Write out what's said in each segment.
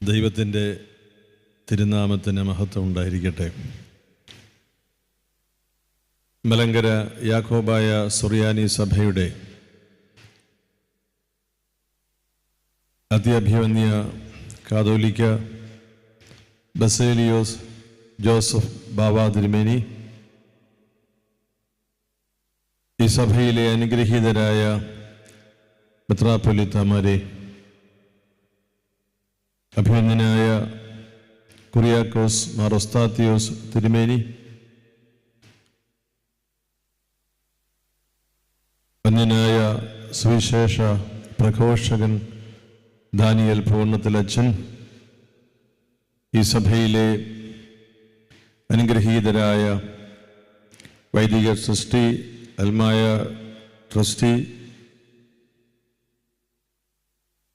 ദൈവത്തിൻ്റെ തിരുനാമത്തിന് മഹത്വം ഉണ്ടായിരിക്കട്ടെ. മലങ്കര യാക്കോബായ സുറിയാനി സഭയുടെ അത്യഭിവന്യ കാതോലിക്ക ബസേലിയോസ് ജോസഫ് ബാവ തിരുമേനി, ഈ സഭയിലെ അനുഗ്രഹീതരായ മെത്രാപ്പൊലീത്തമാരെ, അഭിവന്യനായ കുറിയാക്കോസ് മാർ ഒസ്താത്തിയോസ് തിരുമേനി, വന്യനായ സുവിശേഷ പ്രഘോഷകൻ ദാനിയേൽ പൂർണ്ണത്തിലച്ചൻ, ഈ സഭയിലെ അനുഗ്രഹീതരായ വൈദിക ട്രസ്റ്റി, അൽമായ ട്രസ്റ്റി,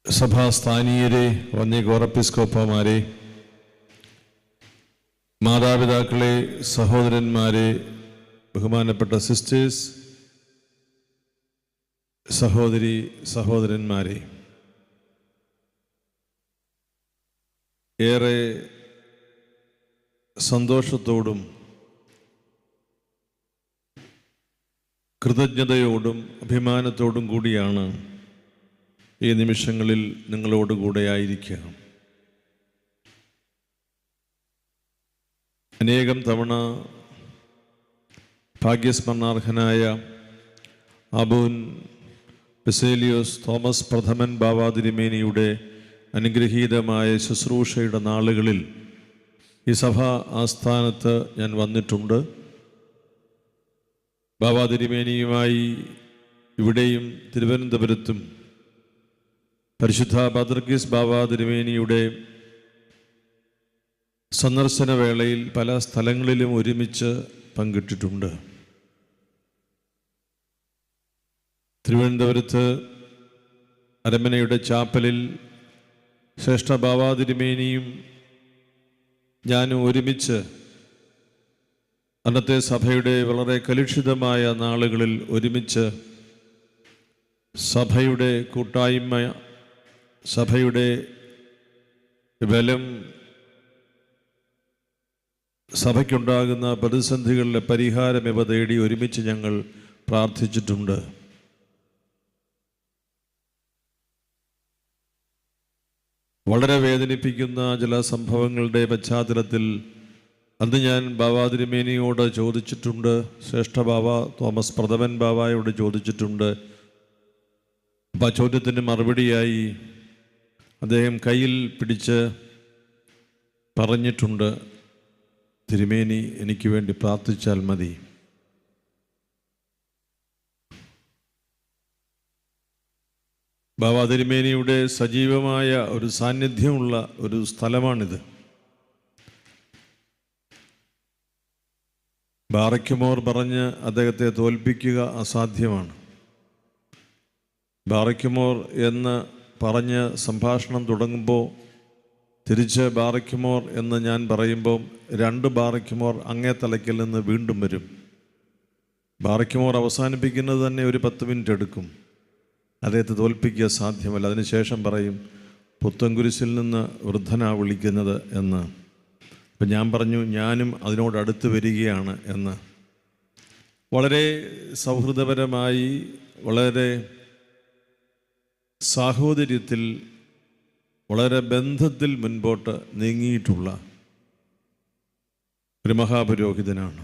സഭാസ്ഥാനീയരെ, വന്യ ഗോറപ്പിസ്കോപ്പമാരെ, മാതാപിതാക്കളെ, സഹോദരന്മാരെ, ബഹുമാനപ്പെട്ട സിസ്റ്റേഴ്സ്, സഹോദരി സഹോദരന്മാരെ, ഏറെ സന്തോഷത്തോടും കൃതജ്ഞതയോടും അഭിമാനത്തോടും കൂടിയാണ് ഈ നിമിഷങ്ങളിൽ നിങ്ങളോടുകൂടെ ആയിരിക്കുക. അനേകം തവണ ഭാഗ്യസ്മരണാർഹനായ അബൂൻ ബസേലിയോസ് തോമസ് പ്രഥമൻ ബാവ തിരുമേനിയുടെ അനുഗ്രഹീതമായ ശുശ്രൂഷയുടെ നാളുകളിൽ ഈ സഭാ ആസ്ഥാനത്ത് ഞാൻ വന്നിട്ടുണ്ട്. ബാവ തിരുമേനിയുമായി ഇവിടെയും തിരുവനന്തപുരത്തും പരിശുദ്ധ പത്രിക്കീസ് ബാവ തിരുമേനിയുടെ സന്ദർശന വേളയിൽ പല സ്ഥലങ്ങളിലും ഒരുമിച്ച് പങ്കിട്ടിട്ടുണ്ട്. തിരുവനന്തപുരത്ത് അരമനയുടെ ചാപ്പലിൽ ശ്രേഷ്ഠ ബാവ തിരുമേനിയും ഞാനും ഒരുമിച്ച് അന്നത്തെ സഭയുടെ വളരെ കലുഷിതമായ നാളുകളിൽ ഒരുമിച്ച് സഭയുടെ കൂട്ടായ്മ, സഭയുടെ ബലം, സഭയ്ക്കുണ്ടാകുന്ന പ്രതിസന്ധികളുടെ പരിഹാരം ഇവ തേടി ഒരുമിച്ച് ഞങ്ങൾ പ്രാർത്ഥിച്ചിട്ടുണ്ട്. വളരെ വേദനിപ്പിക്കുന്ന ചില സംഭവങ്ങളുടെ പശ്ചാത്തലത്തിൽ അന്ന് ഞാൻ ബാവ തിരുമേനിയോട് ചോദിച്ചിട്ടുണ്ട്, ശ്രേഷ്ഠ ബാവ തോമസ് പ്രഥമൻ ബാവയോട് ചോദിച്ചിട്ടുണ്ട്. അപ്പം ആ ചോദ്യത്തിന് മറുപടിയായി അദ്ദേഹം കയ്യിൽ പിടിച്ച് പറഞ്ഞിട്ടുണ്ട്, തിരുമേനി എനിക്ക് വേണ്ടി പ്രാർത്ഥിച്ചാൽ മതി. ബാവ തിരുമേനിയുടെ സജീവമായ ഒരു സാന്നിധ്യമുള്ള ഒരു സ്ഥലമാണിത്. ബാറയ്ക്കുമോർ പറഞ്ഞ് അദ്ദേഹത്തെ തോൽപ്പിക്കുക അസാധ്യമാണ്. ബാറയ്ക്കുമോർ എന്ന് പറഞ്ഞ് സംഭാഷണം തുടങ്ങുമ്പോൾ തിരിച്ച് ബാറയ്ക്കുമോർ എന്ന് ഞാൻ പറയുമ്പോൾ രണ്ട് ബാറയ്ക്കുമോർ അങ്ങേ തലയ്ക്കൽ നിന്ന് വീണ്ടും വരും. ബാറയ്ക്കുമോർ അവസാനിപ്പിക്കുന്നത് തന്നെ ഒരു 10 മിനിറ്റ് എടുക്കും. അദ്ദേഹത്തെ തോൽപ്പിക്കുക സാധ്യമല്ല. അതിനുശേഷം പറയും, പുത്തൻകുരിശിൽ നിന്ന് വൃദ്ധനാ വിളിക്കുന്നത് എന്ന്. അപ്പം ഞാൻ പറഞ്ഞു, ഞാനും അതിനോടടുത്ത് വരികയാണ് എന്ന്. വളരെ സൗഹൃദപരമായി, വളരെ സാഹോദര്യത്തിൽ, വളരെ ബന്ധത്തിൽ മുൻപോട്ട് നീങ്ങിയിട്ടുള്ള ഒരു മഹാപുരോഹിതനാണ്.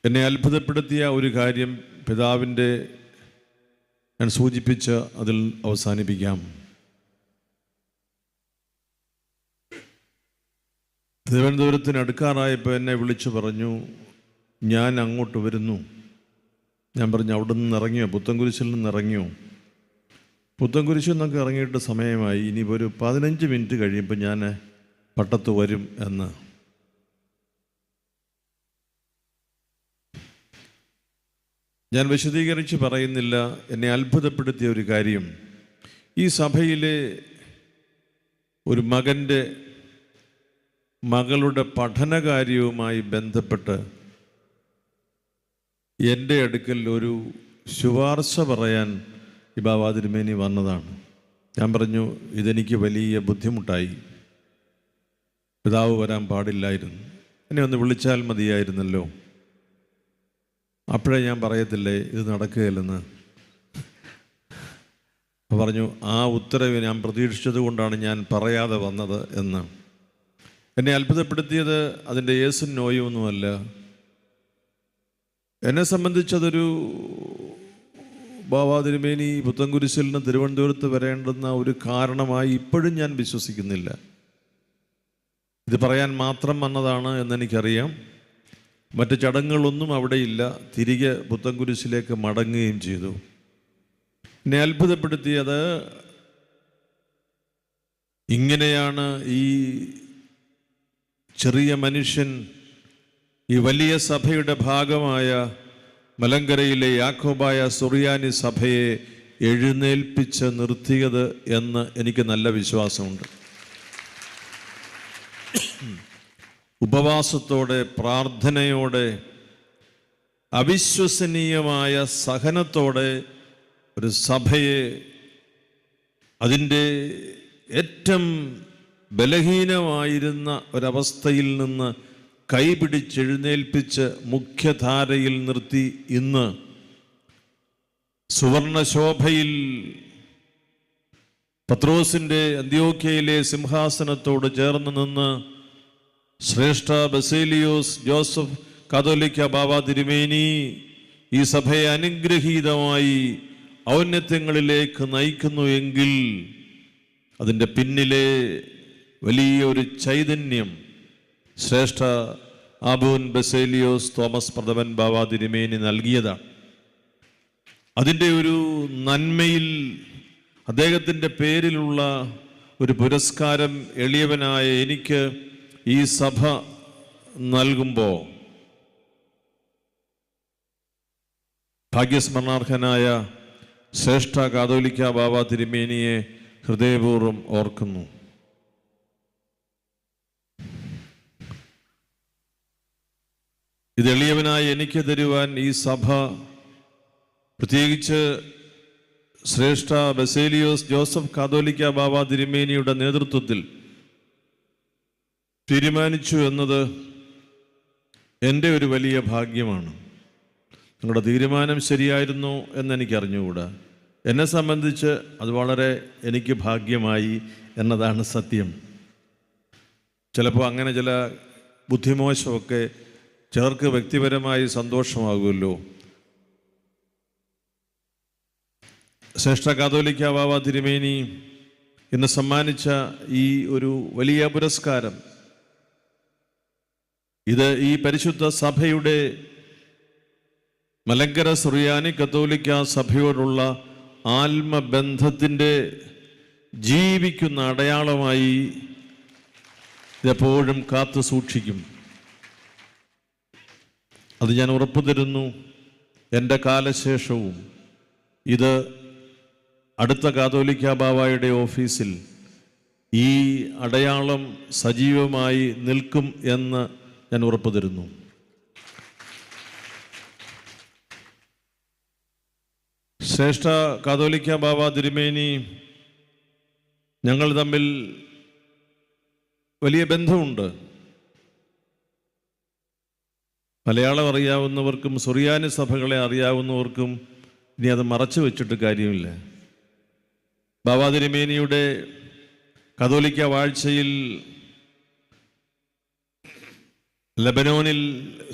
എന്നെ അത്ഭുതപ്പെടുത്തിയ ഒരു കാര്യം പിതാവിൻ്റെ ഞാൻ സൂചിപ്പിച്ച് അതിൽ അവസാനിപ്പിക്കാം. തിരുവനന്തപുരത്തിന് അടുക്കാറായപ്പോൾ എന്നെ വിളിച്ചു പറഞ്ഞു, ഞാൻ അങ്ങോട്ട് വരുന്നു. ഞാൻ പറഞ്ഞു, അവിടെ നിന്ന് ഇറങ്ങിയോ? പുത്തൻകുരിശിൽ നിന്ന് ഇറങ്ങിയോ? പുത്തൻകുരിശിൽ നിന്നൊക്കെ ഇറങ്ങിയിട്ട് സമയമായി, ഇനി ഒരു 15 മിനിറ്റ് കഴിയുമ്പോൾ ഞാൻ പട്ടത്ത് വരും എന്ന്. ഞാൻ വിശദീകരിച്ച് പറയുന്നില്ല. എന്നെ അത്ഭുതപ്പെടുത്തിയ ഒരു കാര്യം, ഈ സഭയിലെ ഒരു മകളുടെ പഠനകാര്യവുമായി ബന്ധപ്പെട്ട് എൻ്റെ അടുക്കൽ ഒരു ശുപാർശ പറയാൻ ഈ ബാവ തിരുമേനി വന്നതാണ്. ഞാൻ പറഞ്ഞു, ഇതെനിക്ക് വലിയ ബുദ്ധിമുട്ടായി. പിതാവ് വരാൻ പാടില്ലായിരുന്നു, എന്നെ ഒന്ന് വിളിച്ചാൽ മതിയായിരുന്നല്ലോ. അപ്പോഴേ ഞാൻ പറയത്തില്ലേ ഇത് നടക്കുകയില്ലെന്ന്. പറഞ്ഞു, ആ ഉത്തരവ് ഞാൻ പ്രതീക്ഷിച്ചത് കൊണ്ടാണ് ഞാൻ പറയാതെ വന്നത് എന്ന്. എന്നെ അത്ഭുതപ്പെടുത്തിയത് അതിൻ്റെ യേസും നോയും ഒന്നുമല്ല. എന്നെ സംബന്ധിച്ചതൊരു ബാബാ തിരുമേനി പുത്തൻകുരിശിൽ നിന്ന് തിരുവനന്തപുരത്ത് വരേണ്ടുന്ന ഒരു കാരണമായി ഇപ്പോഴും ഞാൻ വിശ്വസിക്കുന്നില്ല. ഇത് പറയാൻ മാത്രം വന്നതാണ് എന്നെനിക്കറിയാം. മറ്റ് ചടങ്ങുകളൊന്നും അവിടെയില്ല. തിരികെ പുത്തൻകുരിശിലേക്ക് മടങ്ങുകയും ചെയ്തു. എന്നെ അത്ഭുതപ്പെടുത്തിയത് ഇങ്ങനെയാണ് ഈ ചെറിയ മനുഷ്യൻ ഈ വലിയ സഭയുടെ ഭാഗമായ മലങ്കരയിലെ യാക്കോബായ സുറിയാനി സഭയെ എഴുന്നേൽപ്പിച്ച് നിർത്തിയത് എന്ന് എനിക്ക് നല്ല വിശ്വാസമുണ്ട്. ഉപവാസത്തോടെ, പ്രാർത്ഥനയോടെ, അവിശ്വസനീയമായ സഹനത്തോടെ ഒരു സഭയെ അതിൻ്റെ ഏറ്റവും ബലഹീനമായിരുന്ന ഒരവസ്ഥയിൽ നിന്ന് കൈപിടിച്ചെഴുന്നേൽപ്പിച്ച് മുഖ്യധാരയിൽ നിർത്തി ഇന്ന് സുവർണശോഭയിൽ പത്രോസിൻ്റെ അന്ത്യോക്യയിലെ സിംഹാസനത്തോട് ചേർന്ന് നിന്ന് ശ്രേഷ്ഠ ബസേലിയോസ് ജോസഫ് കാതോലിക്ക ബാബാ തിരുമേനി ഈ സഭയെ അനുഗ്രഹീതമായി ഔന്നത്യങ്ങളിലേക്ക് നയിക്കുന്നു എങ്കിൽ അതിൻ്റെ പിന്നിലെ വലിയൊരു ചൈതന്യം ശ്രേഷ്ഠ ആബൂൻ ബസേലിയോസ് തോമസ് പ്രഥമൻ ബാബാ തിരുമേനി നൽകിയതാണ്. അതിൻ്റെ ഒരു നന്മയിൽ അദ്ദേഹത്തിൻ്റെ പേരിലുള്ള ഒരു പുരസ്കാരം എളിയവനായ എനിക്ക് ഈ സഭ നൽകുമ്പോൾ ഭാഗ്യസ്മരണാർഹനായ ശ്രേഷ്ഠ കാതോലിക്ക ബാബാ തിരുമേനിയെ ഹൃദയപൂർവ്വം ഓർക്കുന്നു. ഇത് എളിയവനായി എനിക്ക് തരുവാൻ ഈ സഭ, പ്രത്യേകിച്ച് ശ്രേഷ്ഠ ബസേലിയോസ് ജോസഫ് കാതോലിക്ക ബാബാ തിരുമേനിയുടെ നേതൃത്വത്തിൽ തീരുമാനിച്ചു എന്നത് എൻ്റെ ഒരു വലിയ ഭാഗ്യമാണ്. നിങ്ങളുടെ തീരുമാനം ശരിയായിരുന്നു എന്നെനിക്കറിഞ്ഞുകൂടാ. എന്നെ സംബന്ധിച്ച് അത് വളരെ എനിക്ക് ഭാഗ്യമായി എന്നതാണ് സത്യം. ചിലപ്പോൾ അങ്ങനെ ചില ബുദ്ധിമോശമൊക്കെ ചിലർക്ക് വ്യക്തിപരമായി സന്തോഷമാകുമല്ലോ. ശ്രേഷ്ഠ കാതോലിക്ക ബാബാ തിരുമേനി ഇന്ന് സമ്മാനിച്ച ഈ ഒരു വലിയ പുരസ്കാരം, ഇത് ഈ പരിശുദ്ധ സഭയുടെ മലങ്കര സുറിയാനി കത്തോലിക്ക സഭയോടുള്ള ആത്മബന്ധത്തിൻ്റെ ജീവിക്കുന്ന അടയാളമായി ഇതെപ്പോഴും കാത്തു സൂക്ഷിക്കും. അത് ഞാൻ ഉറപ്പു തരുന്നു. എൻ്റെ കാലശേഷവും ഇത് അടുത്ത കാതോലിക്ക ബാബായുടെ ഓഫീസിൽ ഈ അടയാളം സജീവമായി നിൽക്കും എന്ന് ഞാൻ ഉറപ്പു തരുന്നു. ശ്രേഷ്ഠ കാതോലിക്ക ബാബാ തിരുമേനി ഞങ്ങൾ തമ്മിൽ വലിയ ബന്ധമുണ്ട്. മലയാളം അറിയാവുന്നവർക്കും സുറിയാനി സഭകളെ അറിയാവുന്നവർക്കും ഇനി അത് മറച്ചു വെച്ചിട്ട് കാര്യമില്ല. ബാബാ തിരുമേനിയുടെ കത്തോലിക്ക വാഴ്ചയിൽ ലബനോനിൽ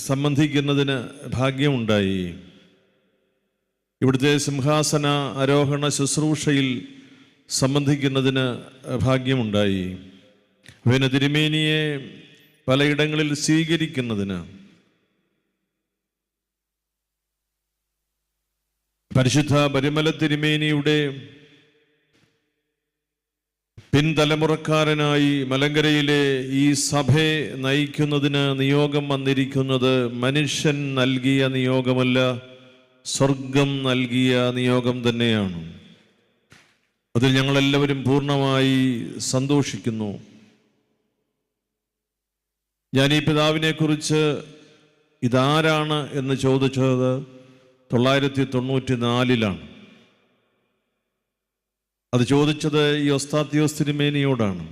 സംബന്ധിക്കുന്നതിന് ഭാഗ്യമുണ്ടായി. ഇവിടുത്തെ സിംഹാസന ആരോഹണ ശുശ്രൂഷയിൽ സംബന്ധിക്കുന്നതിന് ഭാഗ്യമുണ്ടായി. പിന്നെ തിരുമേനിയെ പലയിടങ്ങളിൽ സ്വീകരിക്കുന്നതിന് പരിശുദ്ധ പരിമല തിരുമേനിയുടെ പിൻതലമുറക്കാരനായി മലങ്കരയിലെ ഈ സഭയെ നയിക്കുന്നതിന് നിയോഗം വന്നിരിക്കുന്നത് മനുഷ്യൻ നൽകിയ നിയോഗമല്ല, സ്വർഗം നൽകിയ നിയോഗം തന്നെയാണ്. അതിൽ ഞങ്ങളെല്ലാവരും പൂർണ്ണമായി സന്തോഷിക്കുന്നു. ഞാൻ ഈ പിതാവിനെ കുറിച്ച് ഇതാരാണ് എന്ന് ചോദിച്ചത് 1994 അത് ചോദിച്ചത് ഈ ഒസ്താത്യോസ് തിരുമേനിയോടാണ്.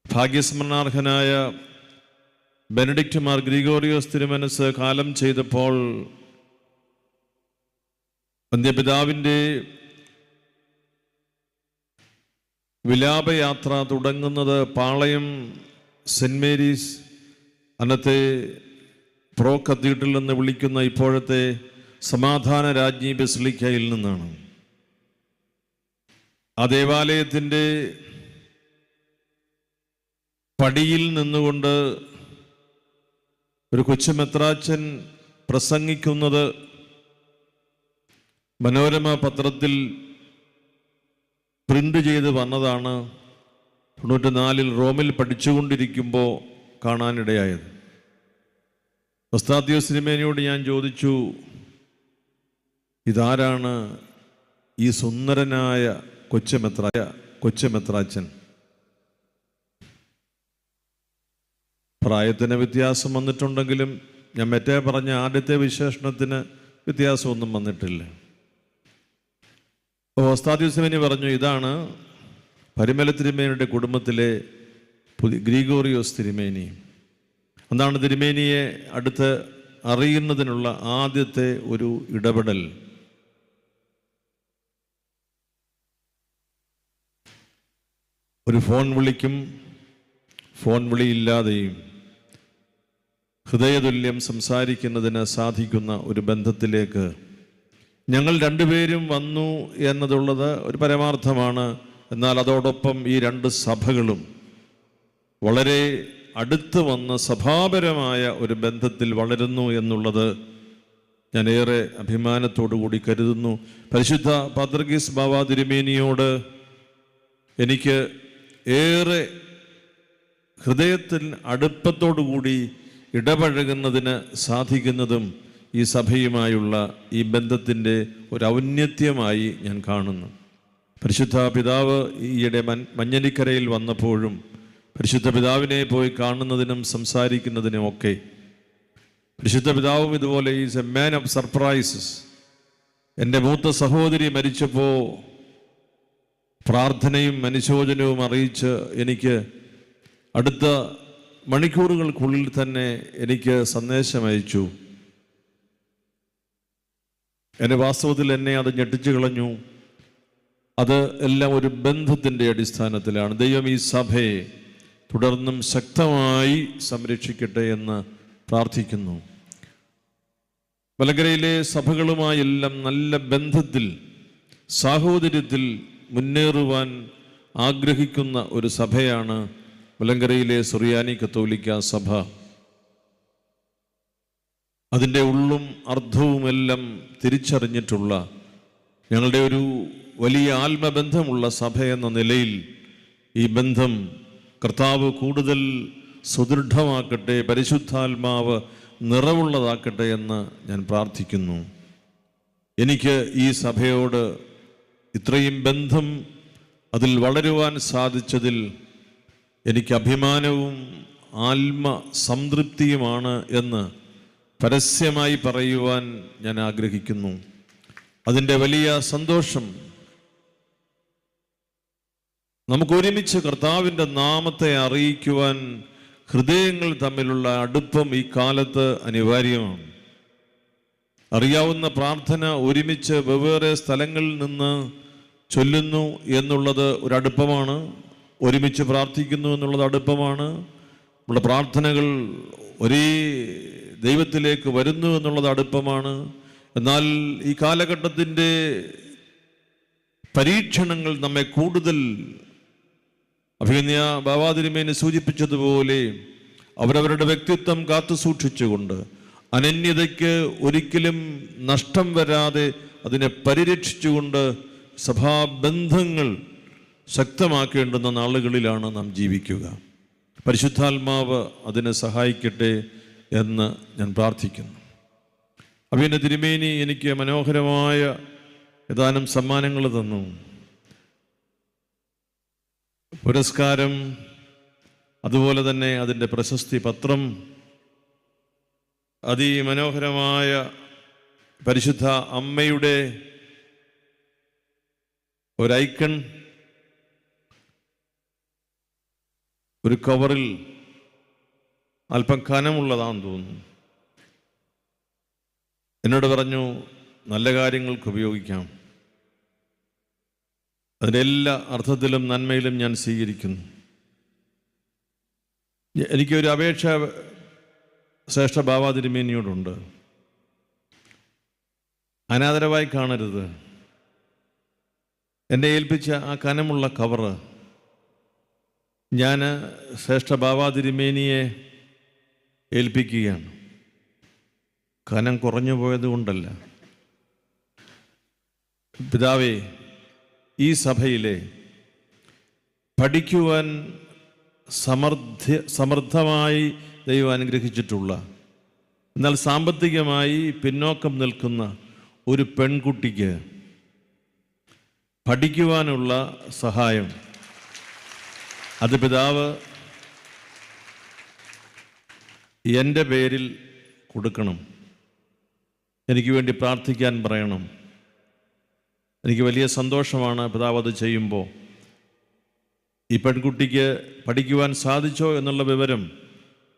ഭാഗ്യസ്മരണാർഹനായ ബെനഡിക്റ്റ് മാർ ഗ്രിഗോറിയോസ് തിരുമനസ് കാലം ചെയ്തപ്പോൾ വന്ധ്യപിതാവിൻ്റെ വിലാപയാത്ര തുടങ്ങുന്നത് പാളയം സെൻറ് മേരീസ്, അന്നത്തെ പ്രോ കത്തീഡ്രൽ എന്ന് വിളിക്കുന്ന ഇപ്പോഴത്തെ സമാധാന രാജ്ഞി ബസിലിക്കയിൽ നിന്നാണ്. ആ ദേവാലയത്തിൻ്റെ പടിയിൽ നിന്നുകൊണ്ട് ഒരു കൊച്ചുമെത്രാച്ചൻ പ്രസംഗിക്കുന്നത് മനോരമ പത്രത്തിൽ പ്രിന്റ് ചെയ്ത് വന്നതാണ്. 94 റോമിൽ പഠിച്ചുകൊണ്ടിരിക്കുമ്പോൾ കാണാനിടയായത്. ഒസ്താത്യോസ് തിരുമേനിയോട് ഞാൻ ചോദിച്ചു, ഇതാരാണ് ഈ സുന്ദരനായ കൊച്ചുമെത്രാച്ചൻ? പ്രായത്തിന് വ്യത്യാസം വന്നിട്ടുണ്ടെങ്കിലും ഞാൻ മറ്റേ പറഞ്ഞ ആദ്യത്തെ വിശേഷണത്തിന് വ്യത്യാസമൊന്നും വന്നിട്ടില്ല. ഒസ്താത്യോസ് തിരുമേനി പറഞ്ഞു, ഇതാണ് പരിമല തിരുമേനിയുടെ കുടുംബത്തിലെ ഗ്രിഗോറിയോസ് തിരുമേനി. അതാണ് തിരുമേനിയെ അടുത്ത് അറിയുന്നതിനുള്ള ആദ്യത്തെ ഒരു ഇടപെടൽ. ഒരു ഫോൺ വിളിക്കും, ഫോൺ വിളിയില്ലാതെയും ഹൃദയതുല്യം സംസാരിക്കുന്നതിന് സാധിക്കുന്ന ഒരു ബന്ധത്തിലേക്ക് ഞങ്ങൾ രണ്ടുപേരും വന്നു എന്നതുള്ളത് ഒരു പരമാർത്ഥമാണ്. എന്നാൽ അതോടൊപ്പം ഈ രണ്ട് സഭകളും വളരെ അടുത്ത് വന്ന് സഭാപരമായ ഒരു ബന്ധത്തിൽ വളരുന്നു എന്നുള്ളത് ഞാൻ ഏറെ അഭിമാനത്തോടു കൂടി കരുതുന്നു. പരിശുദ്ധ പാത്രികീസ് ബാവ തിരുമേനിയോട് എനിക്ക് ഏറെ ഹൃദയത്തിൽ അടുപ്പത്തോടു കൂടി ഇടപഴകുന്നതിന് സാധിക്കുന്നതും ഈ സഭയുമായുള്ള ഈ ബന്ധത്തിൻ്റെ ഒരു ഔന്നത്യമായി ഞാൻ കാണുന്നു. പരിശുദ്ധ പിതാവ് ഈയിടെ മഞ്ഞനിക്കരയിൽ വന്നപ്പോഴും പരിശുദ്ധ പിതാവിനെ പോയി കാണുന്നതിനും സംസാരിക്കുന്നതിനും ഒക്കെ പരിശുദ്ധ പിതാവും ഇതുപോലെ is a man of surprises. എൻ്റെ മൂത്ത സഹോദരി മരിച്ചപ്പോൾ പ്രാർത്ഥനയും അനുശോചനവും അറിയിച്ച് എനിക്ക് അടുത്ത മണിക്കൂറുകൾക്കുള്ളിൽ തന്നെ എനിക്ക് സന്ദേശം അയച്ചു. വാസ്തവത്തിൽ എന്നെ അത് ഞെട്ടിച്ചു കളഞ്ഞു. അത് എല്ലാം ഒരു ബന്ധത്തിൻ്റെ അടിസ്ഥാനത്തിലാണ്. ദൈവം ഈ സഭയെ തുടർന്നും ശക്തമായി സംരക്ഷിക്കട്ടെ എന്ന് പ്രാർത്ഥിക്കുന്നു. മലങ്കരയിലെ സഭകളുമായെല്ലാം നല്ല ബന്ധത്തിൽ സാഹോദര്യത്തിൽ മുന്നേറുവാൻ ആഗ്രഹിക്കുന്ന ഒരു സഭയാണ് മലങ്കരയിലെ സുറിയാനി കത്തോലിക്ക സഭ. അതിൻ്റെ ഉള്ളും അർത്ഥവുമെല്ലാം തിരിച്ചറിഞ്ഞിട്ടുള്ള ഞങ്ങളുടെ ഒരു വലിയ ആത്മബന്ധമുള്ള സഭ എന്ന നിലയിൽ ഈ ബന്ധം കർത്താവ് കൂടുതൽ സുദൃഢമാക്കട്ടെ, പരിശുദ്ധാത്മാവ് നിറവുള്ളതാക്കട്ടെ എന്ന് ഞാൻ പ്രാർത്ഥിക്കുന്നു. എനിക്ക് ഈ സഭയോട് ഇത്രയും ബന്ധം അതിൽ വളരുവാൻ സാധിച്ചതിൽ എനിക്ക് അഭിമാനവും ആത്മസംതൃപ്തിയുമാണ് എന്ന് പരസ്യമായി പറയുവാൻ ഞാൻ ആഗ്രഹിക്കുന്നു. അതിൻ്റെ വലിയ സന്തോഷം നമുക്കൊരുമിച്ച് കർത്താവിൻ്റെ നാമത്തെ അറിയിക്കുവാൻ ഹൃദയങ്ങൾ തമ്മിലുള്ള അടുപ്പം ഈ കാലത്ത് അനിവാര്യമാണ്. അറിയാവുന്ന പ്രാർത്ഥന ഒരുമിച്ച് വെവ്വേറെ സ്ഥലങ്ങളിൽ നിന്ന് ചൊല്ലുന്നു എന്നുള്ളത് ഒരടുപ്പമാണ്. ഒരുമിച്ച് പ്രാർത്ഥിക്കുന്നു എന്നുള്ളത് അടുപ്പമാണ്. നമ്മുടെ പ്രാർത്ഥനകൾ ഒരേ ദൈവത്തിലേക്ക് വരുന്നു എന്നുള്ളത് അടുപ്പമാണ്. എന്നാൽ ഈ കാലഘട്ടത്തിൻ്റെ പരീക്ഷണങ്ങൾ നമ്മെ കൂടുതൽ അഭിനന്യ ബാവാ തിരുമേനി സൂചിപ്പിച്ചതുപോലെ അവരവരുടെ വ്യക്തിത്വം കാത്തു സൂക്ഷിച്ചുകൊണ്ട് അനന്യതയ്ക്ക് ഒരിക്കലും നഷ്ടം വരാതെ അതിനെ പരിരക്ഷിച്ചുകൊണ്ട് സഭാബന്ധങ്ങൾ ശക്തമാക്കേണ്ടുന്ന നാളുകളിലാണ് നാം ജീവിക്കുക. പരിശുദ്ധാത്മാവ് അതിനെ സഹായിക്കട്ടെ എന്ന് ഞാൻ പ്രാർത്ഥിക്കുന്നു. അഭിനന്യ തിരുമേനി എനിക്ക് മനോഹരമായ ഏതാനും സമ്മാനങ്ങൾ തന്നു. പുരസ്കാരം, അതുപോലെ തന്നെ അതിൻ്റെ പ്രശസ്തി പത്രം, അതിമനോഹരമായ പരിശുദ്ധ അമ്മയുടെ ഒരു ഐക്കൺ ഒരു കവറിൽ അല്പം കനമുള്ളതാണെന്ന് തോന്നുന്നു. എന്നോട് പറഞ്ഞു, നല്ല കാര്യങ്ങൾക്ക് ഉപയോഗിക്കാം, അതിൻ്റെ എല്ലാ അർത്ഥത്തിലും നന്മയിലും ഞാൻ സ്വീകരിക്കുന്നു. എനിക്കൊരു അപേക്ഷ ശ്രേഷ്ഠ ബാബാ തിരുമേനിയോടുണ്ട്. അനാദരവായി കാണരുത്. എന്നെ ഏൽപ്പിച്ച ആ കനമുള്ള കവറ് ഞാൻ ശ്രേഷ്ഠ ബാബാ തിരുമേനിയെ ഏൽപ്പിക്കുകയാണ്. കനം കുറഞ്ഞു പോയത് കൊണ്ടല്ല. പിതാവേ, ഈ സഭയിലെ പഠിക്കുവാൻ സമൃദ്ധമായി ദൈവം അനുഗ്രഹിച്ചിട്ടുള്ള, എന്നാൽ സാമ്പത്തികമായി പിന്നോക്കം നിൽക്കുന്ന ഒരു പെൺകുട്ടിക്ക് പഠിക്കുവാനുള്ള സഹായം അത് പിതാവ് എൻ്റെ പേരിൽ കൊടുക്കണം. എനിക്ക് വേണ്ടി പ്രാർത്ഥിക്കാൻ പറയണം. എനിക്ക് വലിയ സന്തോഷമാണ് പിതാവ് അത് ചെയ്യുമ്പോൾ. ഈ പെൺകുട്ടിക്ക് പഠിക്കുവാൻ സാധിച്ചോ എന്നുള്ള വിവരം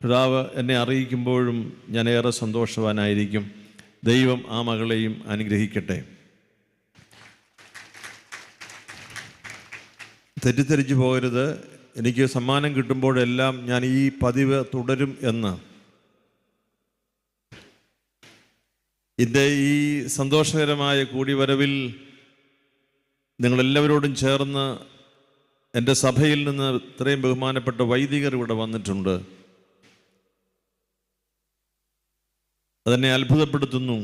പിതാവ് എന്നെ അറിയിക്കുമ്പോഴും ഞാൻ ഏറെ സന്തോഷവാനായിരിക്കും. ദൈവം ആ മകളെയും അനുഗ്രഹിക്കട്ടെ. തെറ്റിദ്ധരിച്ചു പോകരുത്. എനിക്ക് സമ്മാനം കിട്ടുമ്പോഴെല്ലാം ഞാൻ ഈ പതിവ് തുടരും എന്ന്. ഇതിൻ്റെ ഈ സന്തോഷകരമായ കൂടിവരവിൽ നിങ്ങളെല്ലാവരോടും ചേർന്ന് എൻ്റെ സഭയിൽ നിന്ന് ഇത്രയും ബഹുമാനപ്പെട്ട വൈദികർ ഇവിടെ വന്നിട്ടുണ്ട്. അതെന്നെ അത്ഭുതപ്പെടുത്തുന്നു.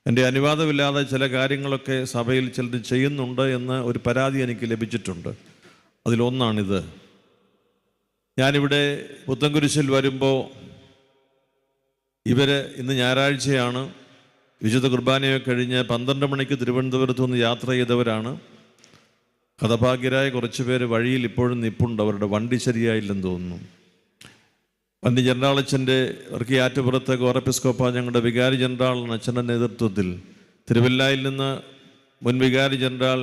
എൻ്റെ അനുവാദമില്ലാതെ ചില കാര്യങ്ങളൊക്കെ സഭയിൽ ചിലത് ചെയ്യുന്നുണ്ട് എന്ന് ഒരു പരാതി എനിക്ക് ലഭിച്ചിട്ടുണ്ട്. അതിലൊന്നാണിത്. ഞാനിവിടെ പുത്തൻകുരിശിൽ വരുമ്പോൾ ഇന്ന് ഞായറാഴ്ചയാണ്. വിശുദ്ധ കുർബാനയൊക്കെ കഴിഞ്ഞ് 12 മണിക്ക് തിരുവനന്തപുരത്തു നിന്ന് യാത്ര ചെയ്തവരാണ്. ഹതഭാഗ്യരായ കുറച്ച് പേര് വഴിയിൽ ഇപ്പോഴും നിപ്പുണ്ട്. അവരുടെ വണ്ടി ശരിയായില്ലെന്ന് തോന്നുന്നു. പണ്ട് ജനറാളച്ഛൻ്റെ വർക്കിയാറ്റുപുറത്ത് ഗോറപ്പിസ്കോപ്പ ഞങ്ങളുടെ വികാരി ജനറാൾ അച്ഛൻ്റെ നേതൃത്വത്തിൽ തിരുവല്ലായിൽ നിന്ന് മുൻ വികാരി ജനറാൾ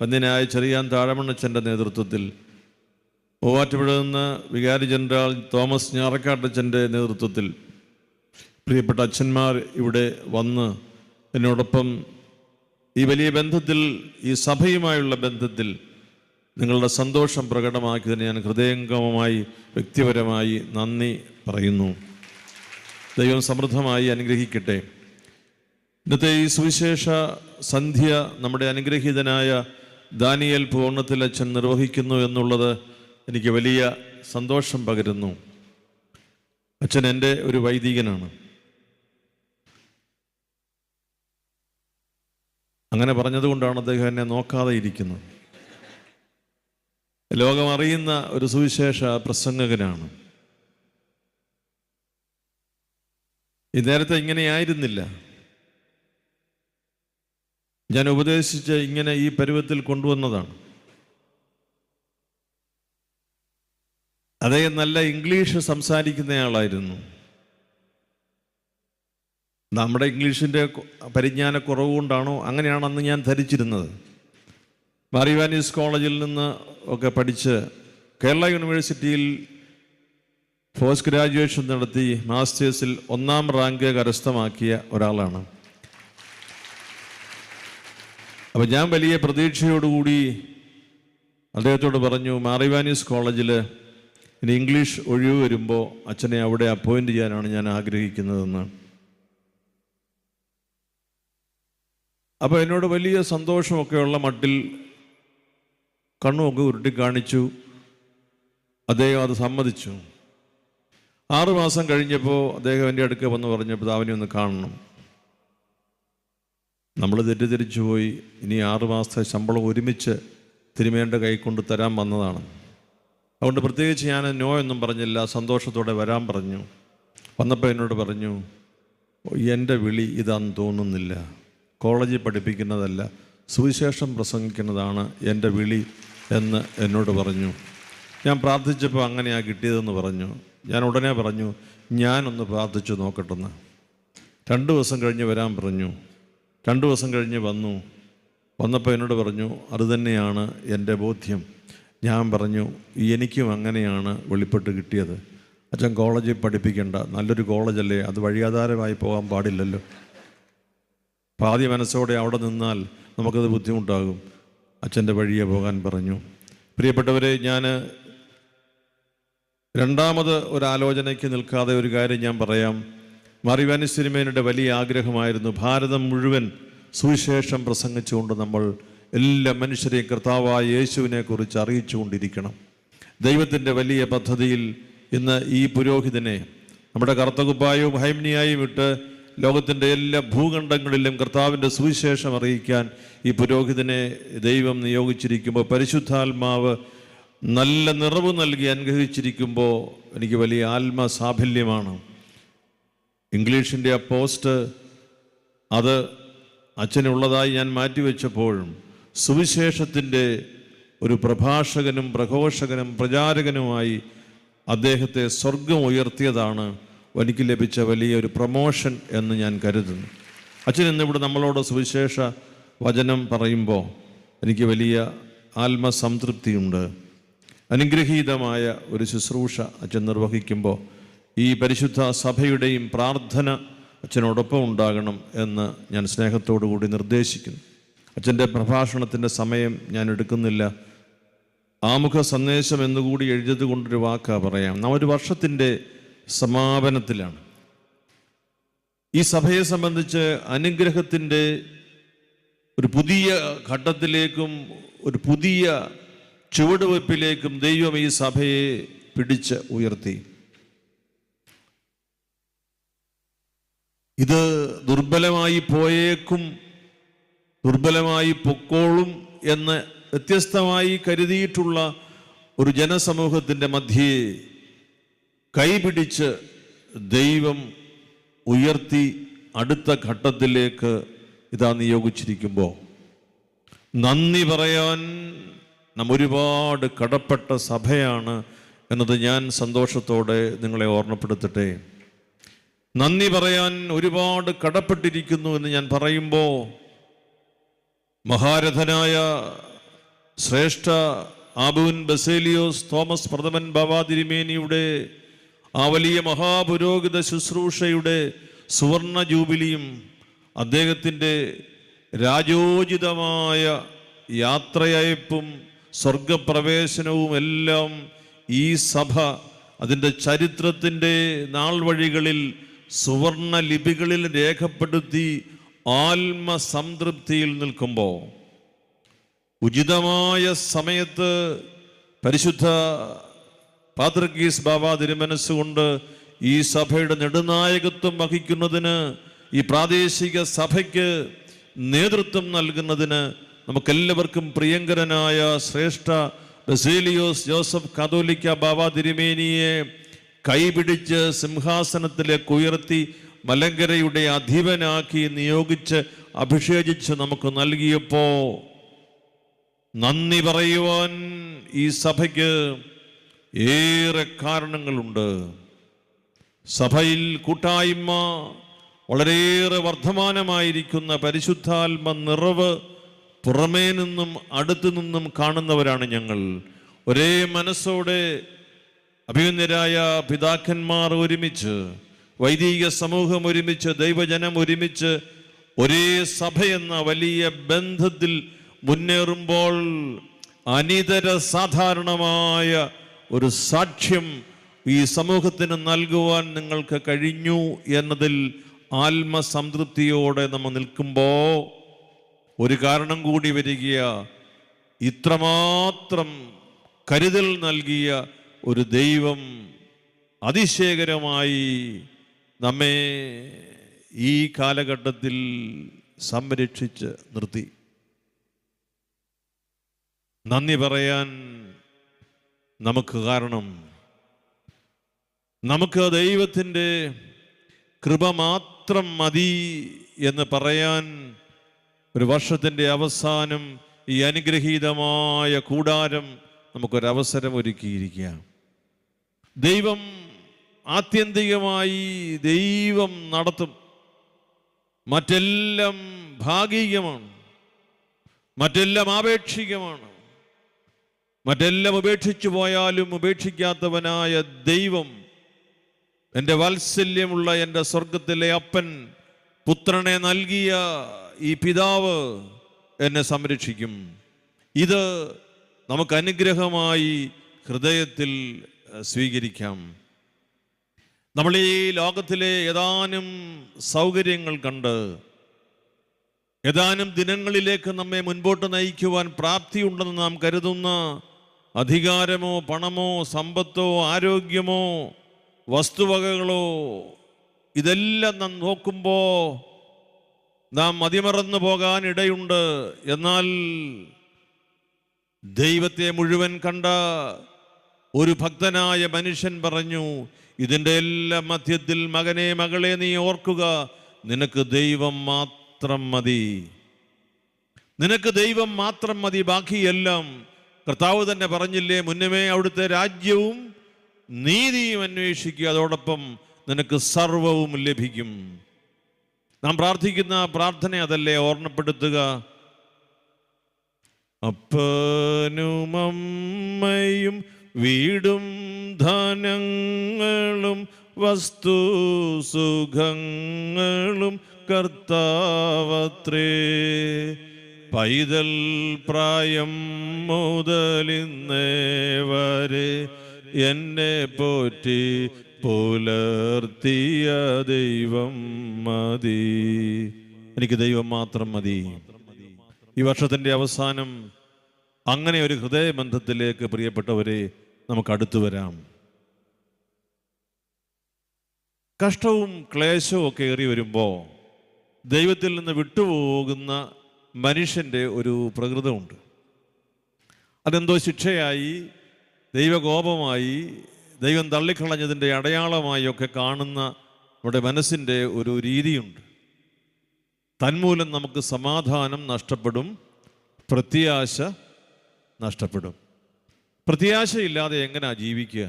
വന്യനായ ചെറിയാൻ താഴമണ്ണച്ഛൻ്റെ നേതൃത്വത്തിൽ, മൂവാറ്റുപുഴ നിന്ന് വികാരി ജനറാൾ തോമസ് ഞാറക്കാട്ടച്ഛൻ്റെ നേതൃത്വത്തിൽ പ്രിയപ്പെട്ട അച്ഛന്മാർ ഇവിടെ വന്ന് എന്നോടൊപ്പം ഈ വലിയ ബന്ധത്തിൽ, ഈ സഭയുമായുള്ള ബന്ധത്തിൽ നിങ്ങളുടെ സന്തോഷം പ്രകടമാക്കിയതിന് ഞാൻ ഹൃദയംഗമമായി വ്യക്തിപരമായി നന്ദി പറയുന്നു. ദൈവം സമൃദ്ധമായി അനുഗ്രഹിക്കട്ടെ. ഇന്നത്തെ ഈ സുവിശേഷ സന്ധ്യ നമ്മുടെ അനുഗ്രഹീതനായ ദാനിയേൽ പൂർണ്ണത്തിൽ അച്ഛൻ നിർവഹിക്കുന്നു എന്നുള്ളത് എനിക്ക് വലിയ സന്തോഷം പകരുന്നു. അച്ഛൻ എൻ്റെ ഒരു വൈദികനാണ്. അങ്ങനെ പറഞ്ഞതുകൊണ്ടാണ് അദ്ദേഹം എന്നെ നോക്കാതെ ഇരിക്കുന്നത്. ലോകമറിയുന്ന ഒരു സുവിശേഷ പ്രസംഗകനാണ്. ഈ നേരത്തെ ഇങ്ങനെയായിരുന്നില്ല. ഞാൻ ഉപദേശിച്ച് ഇങ്ങനെ ഈ പരുവത്തിൽ കൊണ്ടുവന്നതാണ്. അദ്ദേഹം നല്ല ഇംഗ്ലീഷ് സംസാരിക്കുന്നയാളായിരുന്നു. നമ്മുടെ ഇംഗ്ലീഷിൻ്റെ പരിജ്ഞാനക്കുറവ് കൊണ്ടാണോ അങ്ങനെയാണെന്ന് ഞാൻ ധരിച്ചിരുന്നത്. മാർ ഇവാനീസ് കോളേജിൽ നിന്ന് ഒക്കെ പഠിച്ച് കേരള യൂണിവേഴ്സിറ്റിയിൽ പോസ്റ്റ് ഗ്രാജുവേഷൻ നടത്തി മാസ്റ്റേഴ്സിൽ 1ാം റാങ്ക് കരസ്ഥമാക്കിയ ഒരാളാണ്. അപ്പോൾ ഞാൻ വലിയ പ്രതീക്ഷയോടുകൂടി അദ്ദേഹത്തോട് പറഞ്ഞു, മാർ ഇവാനീസ് കോളേജിൽ ഇനി ഇംഗ്ലീഷ് ഒഴിവ് വരുമ്പോൾ അച്ഛനെ അവിടെ അപ്പോയിൻ്റ് ചെയ്യാനാണ് ഞാൻ ആഗ്രഹിക്കുന്നതെന്ന്. അപ്പോൾ എന്നോട് വലിയ സന്തോഷമൊക്കെയുള്ള മട്ടിൽ കണ്ണുമൊക്കെ ഉരുട്ടി കാണിച്ചു. അദ്ദേഹം അത് സമ്മതിച്ചു. 6 മാസം കഴിഞ്ഞപ്പോൾ അദ്ദേഹം എൻ്റെ അടുക്ക വന്ന് പറഞ്ഞു, പിതാവിനെ ഒന്ന് കാണണം. നമ്മൾ തെറ്റിദ്ധരിച്ചു പോയി. ഇനി 6 മാസത്തെ ശമ്പളം ഒരുമിച്ച് തിരുമേൻ്റെ കൈ കൊണ്ട് തരാൻ വന്നതാണ്. അതുകൊണ്ട് പ്രത്യേകിച്ച് ഞാൻ നോ എന്നും പറഞ്ഞില്ല, സന്തോഷത്തോടെ വരാൻ പറഞ്ഞു. വന്നപ്പോൾ എന്നോട് പറഞ്ഞു, എൻ്റെ വിളി ഇതാന്ന് തോന്നുന്നില്ല, കോളേജിൽ പഠിപ്പിക്കുന്നതല്ല, സുവിശേഷം പ്രസംഗിക്കുന്നതാണ് എൻ്റെ വിളി എന്ന് എന്നോട് പറഞ്ഞു. ഞാൻ പ്രാർത്ഥിച്ചപ്പോൾ അങ്ങനെയാണ് കിട്ടിയതെന്ന് പറഞ്ഞു. ഞാൻ ഉടനെ പറഞ്ഞു, ഞാനൊന്ന് പ്രാർത്ഥിച്ചു നോക്കട്ടെന്ന്. 2 ദിവസം കഴിഞ്ഞ് വരാൻ പറഞ്ഞു. 2 ദിവസം കഴിഞ്ഞ് വന്നു. വന്നപ്പോൾ എന്നോട് പറഞ്ഞു, അത് തന്നെയാണ് എൻ്റെ ബോധ്യം. ഞാൻ പറഞ്ഞു, എനിക്കും അങ്ങനെയാണ് വെളിപ്പെട്ട് കിട്ടിയത്. അച്ഛൻ കോളേജിൽ പഠിപ്പിക്കേണ്ട, നല്ലൊരു കോളേജല്ലേ, അത് വഴിയാധാരമായി പോകാൻ പാടില്ലല്ലോ. പാതി മനസ്സോടെ അവിടെ നിന്നാൽ നമുക്കത് ബുദ്ധിമുട്ടാകും. അച്ഛൻ്റെ വഴിയെ പോകാൻ പറഞ്ഞു. പ്രിയപ്പെട്ടവരെ, ഞാൻ രണ്ടാമത് ഒരാലോചനയ്ക്ക് നിൽക്കാതെ ഒരു കാര്യം ഞാൻ പറയാം. മറിവാനി സിനിമേനയുടെ വലിയ ആഗ്രഹമായിരുന്നു ഭാരതം മുഴുവൻ സുവിശേഷം പ്രസംഗിച്ചുകൊണ്ട് നമ്മൾ എല്ലാ മനുഷ്യരെയും കർത്താവായ യേശുവിനെ കുറിച്ച് അറിയിച്ചുകൊണ്ടിരിക്കണം. ദൈവത്തിൻ്റെ വലിയ പദ്ധതിയിൽ ഇന്ന് ഈ പുരോഹിതനെ നമ്മുടെ കറുത്തകുപ്പായവും ഹൈംനിയായും ഇട്ട് ലോകത്തിൻ്റെ എല്ലാ ഭൂഖണ്ഡങ്ങളിലും കർത്താവിൻ്റെ സുവിശേഷം അറിയിക്കാൻ ഈ പുരോഹിതനെ ദൈവം നിയോഗിച്ചിരിക്കുമ്പോൾ, പരിശുദ്ധാത്മാവ് നല്ല നിറവ് നൽകി അനുഗ്രഹിച്ചിരിക്കുമ്പോൾ എനിക്ക് വലിയ ആത്മസാഫല്യമാണ്. ഇംഗ്ലീഷിൻ്റെ ആ പോസ്റ്റ് അത് അച്ഛനുള്ളതായി ഞാൻ മാറ്റിവെച്ചപ്പോഴും സുവിശേഷത്തിൻ്റെ ഒരു പ്രഭാഷകനും പ്രഘോഷകനും പ്രചാരകനുമായി അദ്ദേഹത്തെ സ്വർഗം ഉയർത്തിയതാണ് എനിക്ക് ലഭിച്ച വലിയൊരു പ്രമോഷൻ എന്ന് ഞാൻ കരുതുന്നു. അച്ഛൻ ഇന്നിവിടെ നമ്മളോട് സുവിശേഷ വചനം പറയുമ്പോൾ എനിക്ക് വലിയ ആത്മസംതൃപ്തിയുണ്ട്. അനുഗ്രഹീതമായ ഒരു ശുശ്രൂഷ അച്ഛൻ നിർവഹിക്കുമ്പോൾ ഈ പരിശുദ്ധ സഭയുടെയും പ്രാർത്ഥന അച്ഛനോടൊപ്പം ഉണ്ടാകണം എന്ന് ഞാൻ സ്നേഹത്തോടു കൂടി നിർദ്ദേശിക്കുന്നു. അച്ഛൻ്റെ പ്രഭാഷണത്തിൻ്റെ സമയം ഞാൻ എടുക്കുന്നില്ല. ആമുഖ സന്ദേശം എന്നുകൂടി എഴുതിയത് കൊണ്ടൊരു വാക്കാ പറയാം. നാം ഒരു വർഷത്തിൻ്റെ സമാപനത്തിലാണ്. ഈ സഭയെ സംബന്ധിച്ച് അനുഗ്രഹത്തിൻ്റെ ഒരു പുതിയ ഘട്ടത്തിലേക്കും ഒരു പുതിയ ചുവടുവയ്പ്പിലേക്കും ദൈവം ഈ സഭയെ പിടിച്ച് ഉയർത്തി. ഇത് ദുർബലമായി പോയേക്കും, ദുർബലമായി പൊക്കോളും എന്ന് വ്യത്യസ്തമായി കരുതിയിട്ടുള്ള ഒരു ജനസമൂഹത്തിൻ്റെ മധ്യേ കൈപിടിച്ച് ദൈവം ഉയർത്തി അടുത്ത ഘട്ടത്തിലേക്ക് ഇതാ നിയോഗിച്ചിരിക്കുമ്പോൾ നന്ദി പറയാൻ നാം ഒരുപാട് കടപ്പെട്ട സഭയാണ് എന്നത് ഞാൻ സന്തോഷത്തോടെ നിങ്ങളെ ഓർമ്മപ്പെടുത്തട്ടെ. നന്ദി പറയാൻ ഒരുപാട് കടപ്പെട്ടിരിക്കുന്നു എന്ന് ഞാൻ പറയുമ്പോൾ മഹാരഥനായ ശ്രേഷ്ഠ ആബൂൻ ബസേലിയോസ് തോമസ് പ്രഥമൻ ബാവാ തിരുമേനിയുടെ ആ വലിയ മഹാപുരോഹിത ശുശ്രൂഷയുടെ സുവർണ ജൂബിലിയും അദ്ദേഹത്തിൻ്റെ രാജോചിതമായ യാത്രയയപ്പും സ്വർഗപ്രവേശനവും എല്ലാം ഈ സഭ അതിൻ്റെ ചരിത്രത്തിൻ്റെ നാൾ വഴികളിൽ സുവർണ ലിപികളിൽ രേഖപ്പെടുത്തി ആത്മസംതൃപ്തിയിൽ നിൽക്കുമ്പോൾ ഉചിതമായ സമയത്ത് പരിശുദ്ധ പാത്രികീസ് ബാബ തിരുമനസ്സുകൊണ്ട് ഈ സഭയുടെ നെടുനായകത്വം വഹിക്കുന്നതിന്, ഈ പ്രാദേശിക സഭയ്ക്ക് നേതൃത്വം നൽകുന്നതിന് നമുക്കെല്ലാവർക്കും പ്രിയങ്കരനായ ശ്രേഷ്ഠ ബസേലിയോസ് ജോസഫ് കാതോലിക്ക ബാബ തിരുമേനിയെ കൈപിടിച്ച് സിംഹാസനത്തിലേക്ക് ഉയർത്തി മലങ്കരയുടെ അധിപനാക്കി നിയോഗിച്ച് അഭിഷേകിച്ച് നമുക്ക് നൽകിയപ്പോൾ നന്ദി പറയുവാൻ ഈ സഭയ്ക്ക് ഏറെ കാരണങ്ങളുണ്ട്. സഭയിൽ കൂട്ടായ്മ വളരെയേറെ വർദ്ധമാനമായിരിക്കുന്ന പരിശുദ്ധാത്മ നിറവ് പുറമേ നിന്നും അടുത്തു നിന്നും കാണുന്നവരാണ് ഞങ്ങൾ. ഒരേ മനസ്സോടെ അഭിമന്യരായ പിതാക്കന്മാർ ഒരുമിച്ച്, വൈദിക സമൂഹം ഒരുമിച്ച്, ദൈവജനം ഒരുമിച്ച് ഒരേ സഭയെന്ന വലിയ ബന്ധത്തിൽ മുന്നേറുമ്പോൾ അനിതര സാധാരണമായ ഒരു സാക്ഷ്യം ഈ സമൂഹത്തിന് നൽകുവാൻ നിങ്ങൾക്ക് കഴിഞ്ഞു എന്നതിൽ ആത്മസംതൃപ്തിയോടെ നമ്മൾ നിൽക്കുമ്പോൾ ഒരു കാരണം കൂടി വരിക, ഇത്രമാത്രം കരുതൽ നൽകിയ ഒരു ദൈവം അതിശയകരമായി നമ്മെ ഈ കാലഘട്ടത്തിൽ സംരക്ഷിച്ച് നിർത്തി. നന്ദി പറയാൻ നമുക്ക് കാരണം, നമുക്ക് ദൈവത്തിൻ്റെ കൃപ മാത്രം മതി എന്ന് പറയാൻ ഒരു വർഷത്തിൻ്റെ അവസാനം ഈ അനുഗ്രഹീതമായ കൂടാരം നമുക്കൊരവസരം ഒരുക്കിയിരിക്കുക. ദൈവം ആത്യന്തികമായി ദൈവം നടത്തും, മറ്റെല്ലാം ഭാഗികമാണ്. മറ്റെല്ലാം ആപേക്ഷികമാണ്. മറ്റെല്ലാം ഉപേക്ഷിച്ചു പോയാലും ഉപേക്ഷിക്കാത്തവനായ ദൈവം, എൻ്റെ വാത്സല്യമുള്ള എൻ്റെ സ്വർഗത്തിലെ അപ്പൻ, പുത്രനെ നൽകിയ ഈ പിതാവ് എന്നെ സംരക്ഷിക്കും. ഇത് നമുക്ക് അനുഗ്രഹമായി ഹൃദയത്തിൽ സ്വീകരിക്കാം. നമ്മൾ ഈ ലോകത്തിലെ ഏതാനും സൗകര്യങ്ങൾ കണ്ട് ഏതാനും ദിനങ്ങളിലേക്ക് നമ്മെ മുൻപോട്ട് നയിക്കുവാൻ പ്രാപ്തിയുണ്ടെന്ന് നാം കരുതുന്ന അധികാരമോ പണമോ സമ്പത്തോ ആരോഗ്യമോ വസ്തുവകകളോ, ഇതെല്ലാം നാം നോക്കുമ്പോൾ നാം മതിമറന്നു പോകാൻ ഇടയുണ്ട്. എന്നാൽ ദൈവത്തെ മുഴുവൻ കണ്ട ഒരു ഭക്തനായ മനുഷ്യൻ പറഞ്ഞു, ഇതിൻ്റെ എല്ലാം മധ്യത്തിൽ മകനെ മകളെ നീ ഓർക്കുക, നിനക്ക് ദൈവം മാത്രം മതി, നിനക്ക് ദൈവം മാത്രം മതി, ബാക്കിയെല്ലാം കർത്താവ് തന്നെ പറഞ്ഞില്ലേ, മുന്നമേ അവിടുത്തെ രാജ്യവും നീതിയും അന്വേഷിക്കുക, അതോടൊപ്പം നിനക്ക് സർവവും ലഭിക്കും. നാം പ്രാർത്ഥിക്കുന്ന പ്രാർത്ഥന അതല്ലേ ഓർമ്മപ്പെടുത്തുക? അപ്പനും അമ്മയും വീടും ധനങ്ങളും വസ്തു സുഖങ്ങളും കർത്താവത്രേ, പൈതൽ പ്രായം മുതലിന്നേ വരെ എന്നെ പോറ്റി പുലർത്തിയ ദൈവം മതി, എനിക്ക് ദൈവം മാത്രം മതി. ഈ വർഷത്തിൻ്റെ അവസാനം അങ്ങനെ ഒരു ഹൃദയബന്ധത്തിലേക്ക് പ്രിയപ്പെട്ടവരെ നമുക്ക് അടുത്തു വരാം. കഷ്ടവും ക്ലേശവും ഒക്കെ ഏറി വരുമ്പോൾ ദൈവത്തിൽ നിന്ന് വിട്ടുപോകുന്ന മനുഷ്യൻ്റെ ഒരു പ്രകൃതമുണ്ട്. അതെന്തോ ശിക്ഷയായി, ദൈവകോപമായി, ദൈവം തള്ളിക്കളഞ്ഞതിൻ്റെ അടയാളമായി ഒക്കെ കാണുന്ന നമ്മുടെ മനസ്സിൻ്റെ ഒരു രീതിയുണ്ട്. തന്മൂലം നമുക്ക് സമാധാനം നഷ്ടപ്പെടും, പ്രത്യാശ നഷ്ടപ്പെടും. പ്രത്യാശയില്ലാതെ എങ്ങനെയാ ജീവിക്കുക?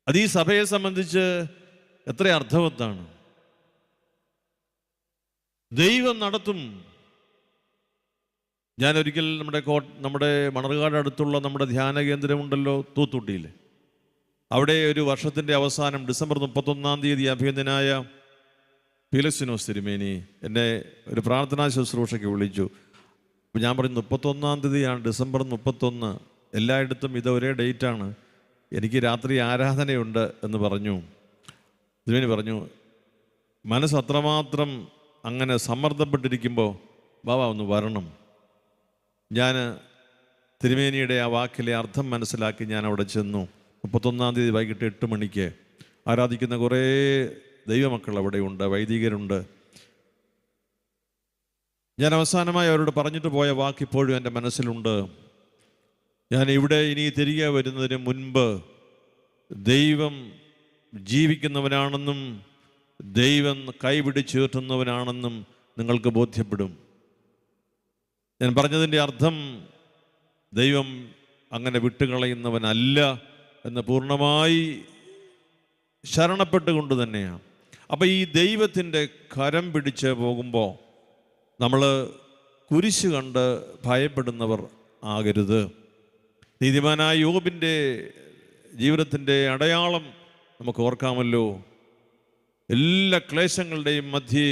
അത് ഈ സഭയെ സംബന്ധിച്ച് എത്ര അർത്ഥവത്താണ്. ദൈവം നടത്തും. ഞാനൊരിക്കൽ നമ്മുടെ മണർകാട് അടുത്തുള്ള നമ്മുടെ ധ്യാന കേന്ദ്രമുണ്ടല്ലോ തൂത്തുട്ടിയിൽ, അവിടെ ഒരു വർഷത്തിൻ്റെ അവസാനം ഡിസംബർ 31-ാം തീയതി അഭിനന്ദനായ പീലസിനോസ് തിരുമേനി എന്നെ ഒരു പ്രാർത്ഥനാ ശുശ്രൂഷയ്ക്ക് വിളിച്ചു. അപ്പോൾ ഞാൻ പറഞ്ഞു 31-ാം തീയതിയാണ്, ഡിസംബർ 31, എല്ലായിടത്തും ഇത് ഒരേ ഡേറ്റാണ്, എനിക്ക് രാത്രി ആരാധനയുണ്ട് എന്ന് പറഞ്ഞു. തിരുമേനി പറഞ്ഞു, മനസ്സ് അത്രമാത്രം അങ്ങനെ സമ്മർദ്ദപ്പെട്ടിരിക്കുമ്പോൾ ബാബ ഒന്ന് വരണം. ഞാൻ തിരുമേനിയുടെ ആ വാക്കിലെ അർത്ഥം മനസ്സിലാക്കി ഞാൻ അവിടെ ചെന്നു. 31-ാം തീയതി വൈകിട്ട് 8 മണിക്ക് ആരാധിക്കുന്ന കുറേ ദൈവമക്കൾ അവിടെയുണ്ട്, വൈദികരുണ്ട്. ഞാൻ അവസാനമായി അവരോട് പറഞ്ഞിട്ട് പോയ വാക്ക് ഇപ്പോഴും എൻ്റെ മനസ്സിലുണ്ട്. ഞാൻ ഇവിടെ ഇനി തിരികെ വരുന്നതിന് മുൻപ് ദൈവം ജീവിക്കുന്നവനാണെന്നും ദൈവം കൈപിടിച്ചുയർത്തുന്നവനാണെന്നും നിങ്ങൾക്ക് ബോധ്യപ്പെടും. ഞാൻ പറഞ്ഞതിൻ്റെ അർത്ഥം ദൈവം അങ്ങനെ വിട്ടുകളയുന്നവനല്ല എന്ന് പൂർണ്ണമായി ശരണപ്പെട്ടുകൊണ്ട് തന്നെയാണ്. അപ്പം ഈ ദൈവത്തിൻ്റെ കരം പിടിച്ച് പോകുമ്പോൾ നമ്മൾ കുരിശ് കണ്ട് ഭയപ്പെടുന്നവർ ആകരുത്. നീതിമാനായ യോബിൻ്റെ ജീവിതത്തിൻ്റെ അടയാളം നമുക്ക് ഓർക്കാമല്ലോ. എല്ലാ ക്ലേശങ്ങളുടെയും മധ്യേ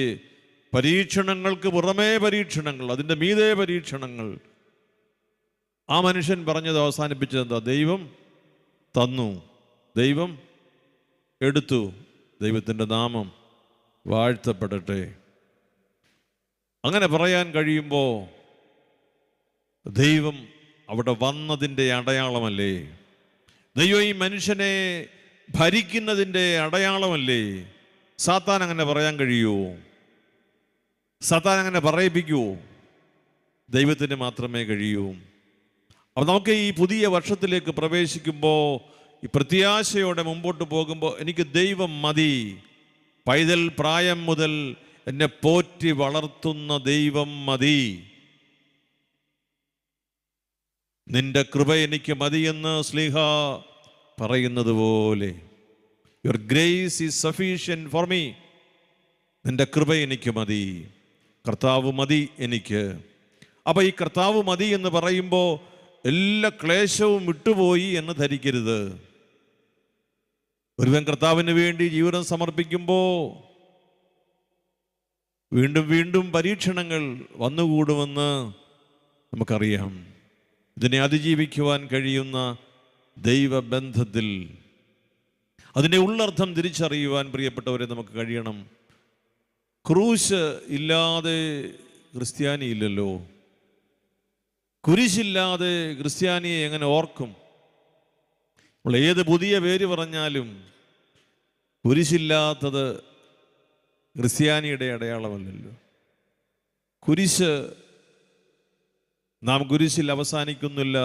പരീക്ഷണങ്ങൾക്ക് പുറമേ പരീക്ഷണങ്ങൾ, അതിൻ്റെ മീതെ പരീക്ഷണങ്ങൾ. ആ മനുഷ്യൻ പറഞ്ഞത് അവസാനിപ്പിച്ചത് എന്താ? ദൈവം തന്നു, ദൈവം എടുത്തു, ദൈവത്തിൻ്റെ നാമം വാഴ്ത്തപ്പെടട്ടെ. അങ്ങനെ പറയാൻ കഴിയുമ്പോൾ ദൈവം അവിടെ വന്നതിൻ്റെ അടയാളമല്ലേ? ദൈവം ഈ മനുഷ്യനെ ഭരിക്കുന്നതിൻ്റെ അടയാളമല്ലേ? സാത്താൻ അങ്ങനെ പറയാൻ കഴിയുമോ? സാത്താൻ അങ്ങനെ പറയിപ്പിക്കുമോ? ദൈവത്തിന് മാത്രമേ കഴിയൂ. അപ്പം നമുക്ക് ഈ പുതിയ വർഷത്തിലേക്ക് പ്രവേശിക്കുമ്പോൾ ഈ പ്രത്യാശയോടെ മുമ്പോട്ട് പോകുമ്പോൾ എനിക്ക് ദൈവം മതി, പൈതൽ പ്രായം മുതൽ എന്നെ പോറ്റി വളർത്തുന്ന ദൈവം മതി, നിന്റെ കൃപ എനിക്ക് മതിയെന്ന് ശ്ലീഹ പറയുന്നത് പോലെ, your grace is sufficient for me, നിന്റെ കൃപ എനിക്ക് മതി, കർത്താവ് മതി എനിക്ക്. അപ്പോൾ ഈ കർത്താവ് മതി എന്ന് പറയുമ്പോൾ എല്ലാ ക്ലേശവും വിട്ടുപോയി എന്ന് ധരിക്കരുത്. ഒരുവൻ കർത്താവിന് വേണ്ടി ജീവിതം സമർപ്പിക്കുമ്പോൾ വീണ്ടും വീണ്ടും പരീക്ഷണങ്ങൾ വന്നുകൂടുമെന്ന് നമുക്കറിയാം. ഇതിനെ അതിജീവിക്കുവാൻ കഴിയുന്ന ദൈവബന്ധത്തിൽ അതിൻ്റെ ഉള്ളർത്ഥം തിരിച്ചറിയുവാൻ പ്രിയപ്പെട്ടവരെ നമുക്ക് കഴിയണം. ക്രൂശ് ഇല്ലാതെ ക്രിസ്ത്യാനി ഇല്ലല്ലോ. കുരിശില്ലാതെ ക്രിസ്ത്യാനിയെ എങ്ങനെ ഓർക്കും? നമ്മൾ ഏത് പുതിയ പേര് പറഞ്ഞാലും കുരിശില്ലാത്തത് ക്രിസ്ത്യാനിയുടെ അടയാളമല്ലല്ലോ. കുരിശ്, നാം കുരിശിൽ അവസാനിക്കുന്നില്ല.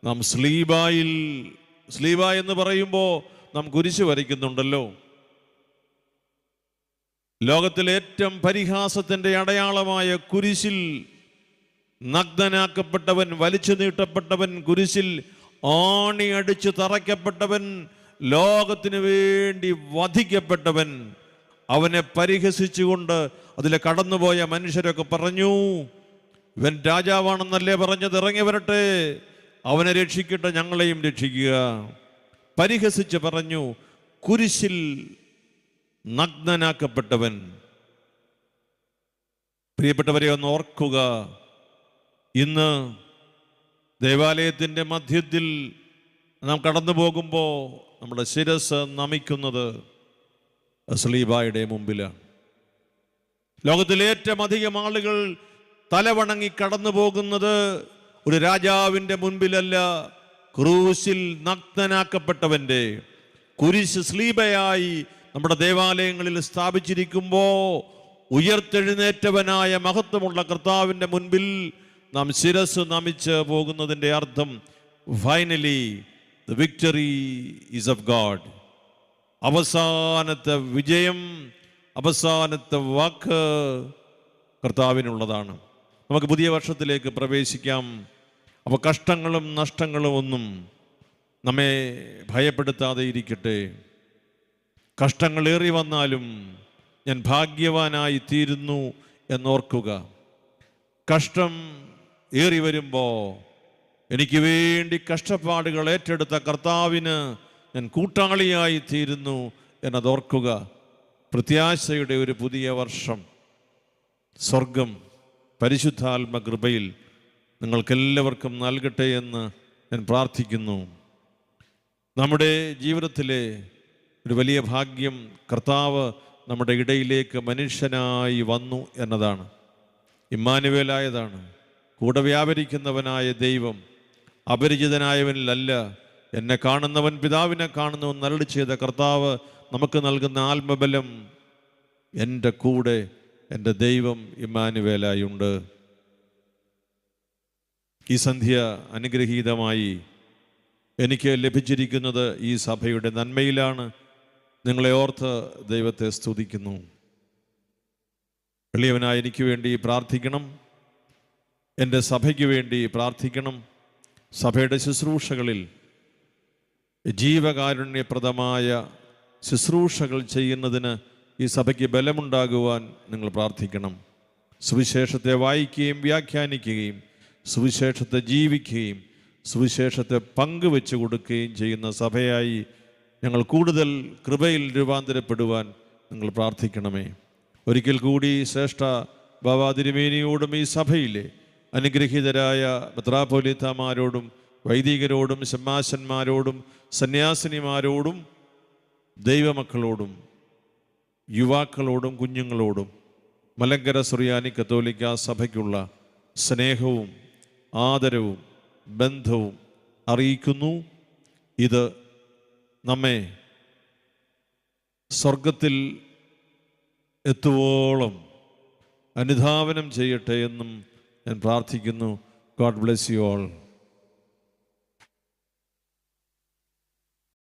നാം സ്ലീബ എന്ന് പറയുമ്പോൾ നാം കുരിശ് വരയ്ക്കുന്നുണ്ടല്ലോ. ലോകത്തിലെ ഏറ്റവും പരിഹാസത്തിൻ്റെ അടയാളമായ കുരിശിൽ നഗ്നനാക്കപ്പെട്ടവൻ, വലിച്ചു നീട്ടപ്പെട്ടവൻ, കുരിശിൽ ആണി അടിച്ച് തറയ്ക്കപ്പെട്ടവൻ, ലോകത്തിന് വേണ്ടി വധിക്കപ്പെട്ടവൻ, അവനെ പരിഹസിച്ചുകൊണ്ട് അതിലെ കടന്നുപോയ മനുഷ്യരൊക്കെ പറഞ്ഞു, ഇവൻ രാജാവാണെന്നല്ലേ പറഞ്ഞത്, ഇറങ്ങി വരട്ടെ, അവനെ രക്ഷിക്കട്ടെ, ഞങ്ങളെയും രക്ഷിക്കുക. പരിഹസിച്ച് പറഞ്ഞു, കുരിശിൽ നഗ്നനാക്കപ്പെട്ടവൻ. പ്രിയപ്പെട്ടവരെ ഒന്ന് ഓർക്കുക, ഇന്ന് ദേവാലയത്തിൻ്റെ മധ്യത്തിൽ നാം കടന്നു പോകുമ്പോൾ നമ്മുടെ ശിരസ് നമിക്കുന്നത് സ്ലീബായുടെ മുമ്പിലാണ്. ലോകത്തിലെ ഏറ്റവും അധികം ആളുകൾ തലവണങ്ങി കടന്നു പോകുന്നത് ഒരു രാജാവിൻ്റെ മുൻപിലല്ല, ക്രൂശിൽ നഗ്നനാക്കപ്പെട്ടവൻ്റെ. കുരിശ് സ്ലീബയായി നമ്മുടെ ദേവാലയങ്ങളിൽ സ്ഥാപിച്ചിരിക്കുമ്പോൾ ഉയർത്തെഴുന്നേറ്റവനായ മഹത്വമുള്ള കർത്താവിൻ്റെ മുൻപിൽ നാം ശിരസ് നമിച്ച് പോകുന്നതിൻ്റെ അർത്ഥം finally the victory is of God. അവസാനത്തെ വിജയം, അവസാനത്തെ വാക്ക് കർത്താവിനുള്ളതാണ്. നമുക്ക് പുതിയ വർഷത്തിലേക്ക് പ്രവേശിക്കാം. അപ്പോൾ കഷ്ടങ്ങളും നഷ്ടങ്ങളും ഒന്നും നമ്മെ ഭയപ്പെടുത്താതെ ഇരിക്കട്ടെ. കഷ്ടങ്ങൾ ഏറി വന്നാലും ഞാൻ ഭാഗ്യവാനായി തീരുന്നു എന്നോർക്കുക. കഷ്ടം ഏറി വരുമ്പോൾ എനിക്ക് വേണ്ടി കഷ്ടപ്പാടുകൾ ഏറ്റെടുത്ത കർത്താവിന് ഞാൻ കൂട്ടാളിയായി തീരുന്നു എന്നതോർക്കുക. പ്രത്യാശയുടെ ഒരു പുതിയ വർഷം സ്വർഗം പരിശുദ്ധാത്മ കൃപയിൽ നിങ്ങൾക്കെല്ലാവർക്കും നൽകട്ടെ എന്ന് ഞാൻ പ്രാർത്ഥിക്കുന്നു. നമ്മുടെ ജീവിതത്തിലെ ഒരു വലിയ ഭാഗ്യം കർത്താവ് നമ്മുടെ ഇടയിലേക്ക് മനുഷ്യനായി വന്നു എന്നതാണ്. ഇമ്മാനുവേലായതാണ്. കൂടെ വ്യാപരിക്കുന്നവനായ ദൈവം, അപരിചിതനായവനിലല്ല, എന്നെ കാണുന്നവൻ പിതാവിനെ കാണുന്നു എന്നരുളി ചെയ്ത കർത്താവ് നമുക്ക് നൽകുന്ന ആത്മബലം, എൻ്റെ കൂടെ എൻ്റെ ദൈവം ഇമ്മാനുവേലായുണ്ട്. ഈ സന്ധ്യ അനുഗ്രഹീതമായി എനിക്ക് ലഭിച്ചിരിക്കുന്നത് ഈ സഭയുടെ നന്മയിലാണ്. നിങ്ങളെ ഓർത്ത് ദൈവത്തെ സ്തുതിക്കുന്നു. എളിയവനായി എനിക്ക് വേണ്ടി പ്രാർത്ഥിക്കണം, എൻ്റെ സഭയ്ക്ക് വേണ്ടി പ്രാർത്ഥിക്കണം. സഭയുടെ ശുശ്രൂഷകളിൽ ജീവകാരുണ്യപ്രദമായ ശുശ്രൂഷകൾ ചെയ്യുന്നതിന് ഈ സഭയ്ക്ക് ബലമുണ്ടാകുവാൻ നിങ്ങൾ പ്രാർത്ഥിക്കണം. സുവിശേഷത്തെ വായിക്കുകയും വ്യാഖ്യാനിക്കുകയും സുവിശേഷത്തെ ജീവിക്കുകയും സുവിശേഷത്തെ പങ്കുവെച്ച് കൊടുക്കുകയും ചെയ്യുന്ന സഭയായി ഞങ്ങൾ കൂടുതൽ കൃപയിൽ രൂപാന്തരപ്പെടുവാൻ നിങ്ങൾ പ്രാർത്ഥിക്കണമേ. ഒരിക്കൽ കൂടി ശ്രേഷ്ഠ ബാബാ തിരുമേനിയോടും ഈ സഭയിലെ അനുഗ്രഹീതരായ മെത്രാപ്പൊലീത്തമാരോടും വൈദികരോടും ശമ്മാശന്മാരോടും സന്യാസിനിമാരോടും ദൈവമക്കളോടും യുവാക്കളോടും കുഞ്ഞുങ്ങളോടും മലങ്കര സുറിയാനി കത്തോലിക്ക സഭയ്ക്കുള്ള സ്നേഹവും ആദരവും ബന്ധവും അറിയിക്കുന്നു. ഇത് നമ്മെ സ്വർഗത്തിൽ എത്തുവോളം അനുധാവനം ചെയ്യട്ടെ എന്നും ഞാൻ പ്രാർത്ഥിക്കുന്നു. God bless you all.